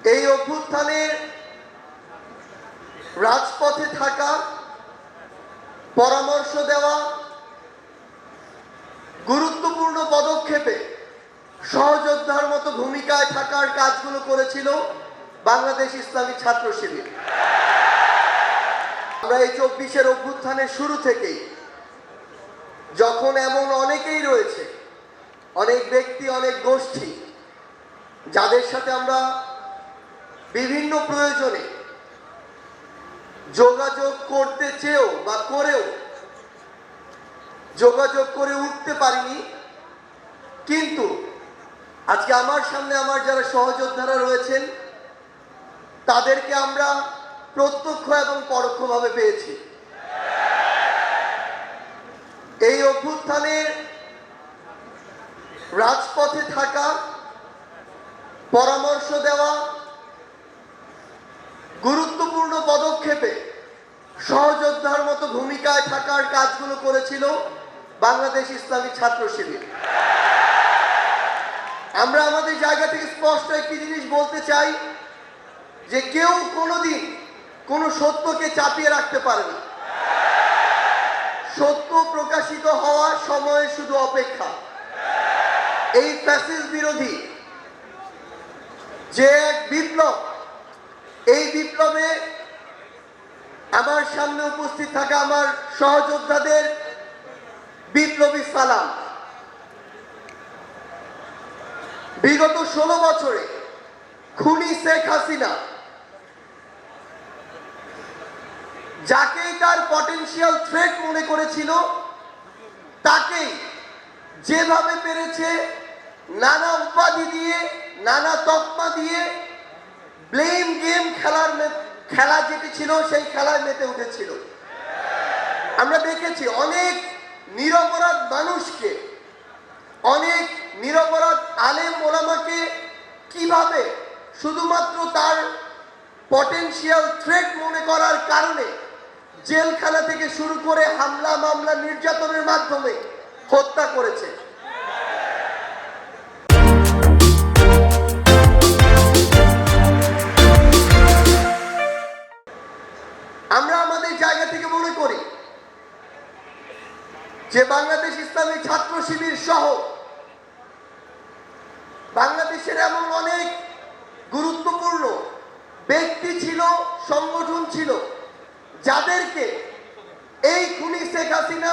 এই অভ্যুত্থানের রাজপথে থাকা, পরামর্শ দেওয়া, গুরুত্বপূর্ণ পদক্ষেপে সহযোদ্ধার মতো ভূমিকায় থাকার কাজগুলো করেছিল বাংলাদেশ ইসলামী ছাত্র শিবির। আমরা এই 24-এর অভ্যুত্থানের শুরু থেকেই, যখন এমন অনেকেই রয়েছে, অনেক ব্যক্তি, অনেক গোষ্ঠী, যাদের সাথে আমরা বিভিন্ন প্রয়োজনে যোগাযোগ করতে চেয়েও বা করেও যোগাযোগ করে উঠতে পারিনি, কিন্তু আজকে আমার সামনে আমার যারা সহযোদ্ধারা রয়েছেন তাদেরকে আমরা প্রত্যক্ষ এবং পরোক্ষভাবে পেয়েছি। এই অভ্যুত্থানের রাজপথে থাকা, পরামর্শ দেওয়া, গুরুত্বপূর্ণ পদক্ষেপে সহযোদ্ধার মতো ভূমিকায় থাকার কাজগুলো করেছিল বাংলাদেশ ইসলামী ছাত্র শিবির। আমরা আমাদের জায়গা থেকে স্পষ্ট একটি জিনিস বলতে চাই যে কেউ কোনোদিন কোনো সত্যকে চাপিয়ে রাখতে পারে না। সত্য প্রকাশিত হওয়ার সময় শুধু অপেক্ষা। এই ফ্যাসিস্ট বিরোধী যে এক বিপ্লব, এই বিপ্লবে আমার সামনে উপস্থিত থাকা আমার সহযোদ্ধাদের বিপ্লবী সালাম। বিগত 16 বছরে খুনি শেখ হাসিনা, যাকেই তার পটেনশিয়াল থ্রেট মনে করেছিল, তাকেই যেভাবে পেরেছে নানা উপাধি দিয়ে, নানা তকমা দিয়ে ব্লেম গেম খেলা যেটি ছিল সেই খেলায় মেতে উঠেছিল। আমরা দেখেছি অনেক নিরপরাধ মানুষকে, অনেক নিরপরাধ আলেম ওলামাকে কিভাবে শুধুমাত্র তার পটেনশিয়াল থ্রেট মনে করার কারণে জেলখানা থেকে শুরু করে হামলা, মামলা, নির্যাতনের মাধ্যমে হত্যা করেছে। আমরা আমাদের জায়গা থেকে মনে করি যে বাংলাদেশ ইসলামী ছাত্র শিবির সহ বাংলাদেশের এমন অনেক গুরুত্বপূর্ণ ব্যক্তি ছিল, সংগঠন ছিল, যাদেরকে এই খুনি শেখ হাসিনা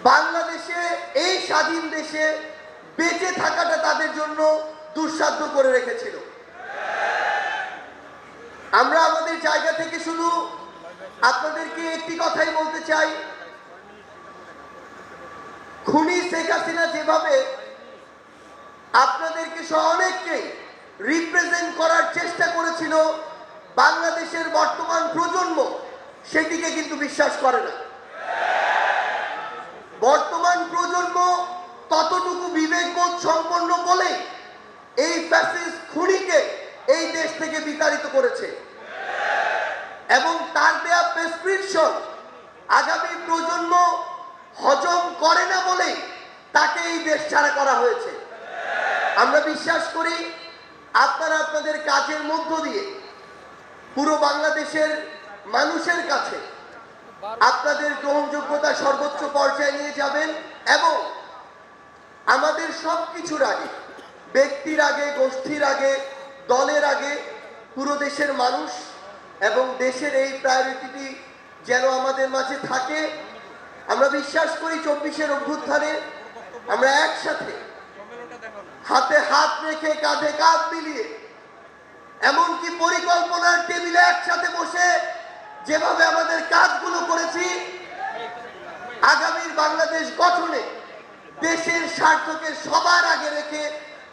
বাংলাদেশে, এই স্বাধীন দেশে বেঁচে থাকাটা তাদের জন্য দুঃসাধ্য করে রেখেছিল। আমরা আমাদের জায়গা থেকে শুধু আপনাদেরকে একটি কথাই বলতে চাই, খুনি শেখ হাসিনা যেভাবে আপনাদেরকে সহ অনেককেই রিপ্রেজেন্ট করার চেষ্টা করেছিল, বাংলাদেশের বর্তমান প্রজন্ম সেটিকে কিন্তু বিশ্বাস করে না। বর্তমান প্রজন্ম ততটুকু বিবেকবোধ সম্পন্ন বলে এই ফ্যাসিস্ট খুনিকে এই দেশ থেকে বিতাড়িত করেছে এবং তার দেয়া প্রেসক্রিপশন আগামী প্রজন্ম হজম করে না বলেই তাকে এই দেশ ছাড়া করা হয়েছে। আমরা বিশ্বাস করি আপনারা আপনাদের কাজের মধ্য দিয়ে পুরো বাংলাদেশের মানুষের কাছে আপনাদের গ্রহণযোগ্যতা সর্বোচ্চ পর্যায়ে নিয়ে যাবেন এবং আমাদের সবকিছুর আগে, ব্যক্তির আগে, গোষ্ঠীর আগে, দলের আগে পুরো দেশের মানুষ এবং দেশের এই প্রায়োরিটি যেন আমাদের মাঝে থাকে। আমরা বিশ্বাস করি 24-এর অভ্যুত্থানে আমরা একসাথে হাতে হাত রেখে, কাঁধে কাঁধ মিলিয়ে, এমনকি পরিকল্পনার টেবিলে একসাথে বসে যেভাবে আমাদের কাজগুলো করেছি, আগামীর বাংলাদেশ গঠনে দেশের স্বার্থকে সবার আগে রেখে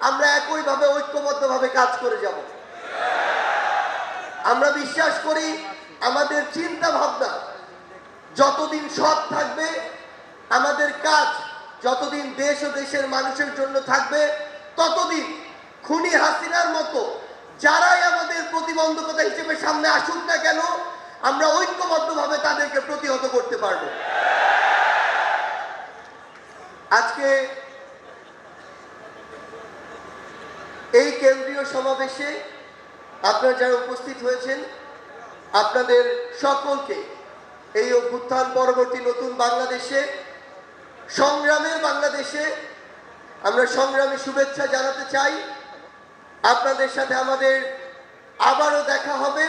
আমরা একইভাবে ঐক্যবদ্ধভাবে কাজ করে যাব। আমরা বিশ্বাস করি আমাদের চিন্তা ভাবনা যতদিন সৎ থাকবে, আমাদের কাজ যতদিন দেশ ও দেশের মানুষের জন্য থাকবে, ততদিন খুনি হাসিনার মতো যারাই আমাদের প্রতিবন্ধকতা হিসেবে সামনে আসুক না কেন, আমরা ঐক্যবদ্ধভাবে তাদেরকে প্রতিহত করতে পারব। আজকে এই কেন্দ্রীয় সমাবেশে আপনারা যারা উপস্থিত হয়েছেন, আপনাদের সকলকে এই অভ্যুত্থান পরবর্তী নতুন বাংলাদেশে, সংগ্রামের বাংলাদেশে আমরা সংগ্রামী শুভেচ্ছা জানাতে চাই। আপনাদের সাথে আমাদের আবারও দেখা হবে,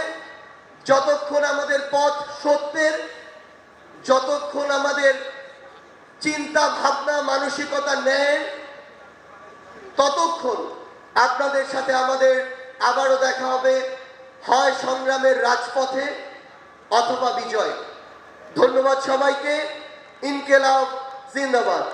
যতক্ষণ আমাদের পথ সত্যের, যতক্ষণ আমাদের চিন্তা ভাবনা মানসিকতা ন্যায়, ততক্ষণ আপনাদের সাথে আমাদের আবারও দেখা হবে, হয় সংগ্রামের রাজপথে অথবা বিজয়। ধন্যবাদ সবাইকে। ইনকেলাব জিন্দাবাদ।